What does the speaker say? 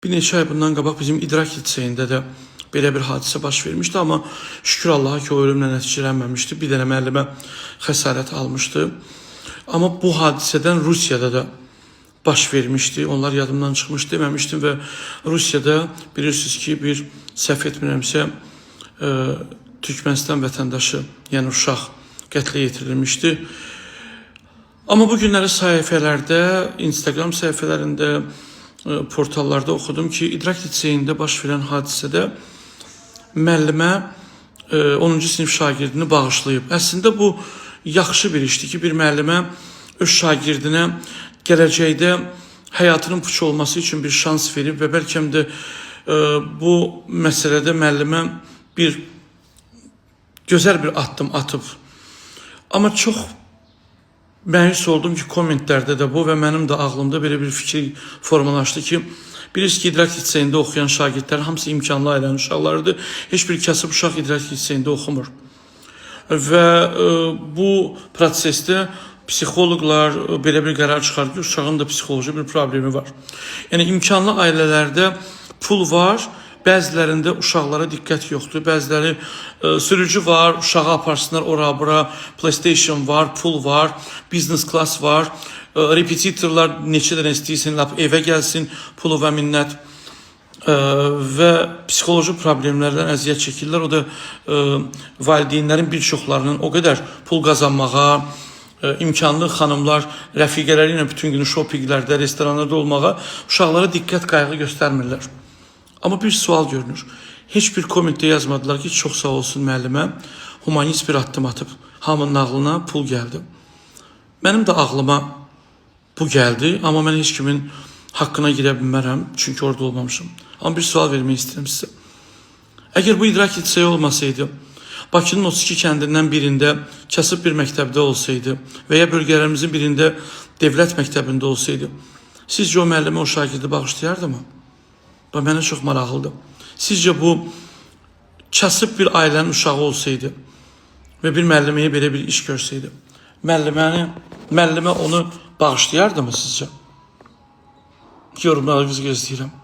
Bir neçə ay bundan qabaq bizim idrak litseyində də belə bir hadisə baş vermişdi, amma şükür Allaha ki, o ölümlə nəticələnməmişdi. Bir dənə müəllimə xəsarət almışdı. Amma bu hadisədən Rusiyada da baş vermişdi. Onlar yadımdan çıxmış deməmişdim və Rusiyada bilirsiniz ki, bir səhv etmirəmsə Türkmənistan vətəndaşı, yəni uşaq qətlə yetirilmişdi. Amma bu günləri səhifələrdə, Instagram səhifələrində, portallarda oxudum ki, idrak litseyində baş verən hadisədə müəllimə 10-cu sinif şagirdini bağışlayıb. Əslində bu yaxşı bir işdir ki, bir müəllimə öz şagirdinə gələcəkdə həyatının puç olması üçün bir şans verib və bəlkə də bu məsələdə müəllimə bir gözəl bir addım atıb. Amma çox məyus oldum ki, kommentlərdə də bu və mənim də ağlımda belə bir fikir formalaşdı ki, bilirsiniz ki, idrak litseyində oxuyan şagirdlər hamısı imkanlı ailənin uşaqlarıdır. Heç bir kasıb uşaq idrak litseyində oxumur. Və bu prosesdə psixoloqlar belə bir qərar çıxarır ki, uşağın da psixoloji bir problemi var. Yəni, imkanlı ailələrdə pul var, bəzilərində uşaqlara diqqət yoxdur, bəziləri sürücü var, uşağı aparsınlar ora-bura, PlayStation var, pul var, business class var, repetitorlar neçə dənə istəyirsin, evə gəlsin, pulu və minnət və psixoloji problemlərdən əziyyət çəkirlər. O da valideynlərin bir çoxlarının o qədər pul qazanmağa, imkanlı xanımlar rəfiqələri ilə bütün günü shoppinglərdə, restoranlarda olmağa uşaqlara diqqət qayğı göstərmirlər. Amma bir sual görünür. Heç bir kommentdə yazmadılar ki, çox sağ olsun müəllimə, humanist bir addım atıb. Hamının ağlına pul gəldi. Mənim də ağlıma bu gəldi, amma mən heç kimin haqqına girə bilmərəm, çünki orada olmamışım. Amma bir sual vermək istəyirəm sizə. Əgər bu idrak litseyi olmasaydı, Bakının 32 kəndindən birində kasıb bir məktəbdə olsaydı və ya bölgələrimizin birində devlət məktəbində olsaydı, sizcə o müəllimə o şagirdi bağışlayardı mı? Bu mənə çox maraqlıdır. Sizcə bu kasıb bir ailənin uşağı olsaydı və bir müəlliməyə belə bir iş görsəydi, müəllimə onu bağışlayardı mı sizcə? Yorumlarınızı gözləyirəm.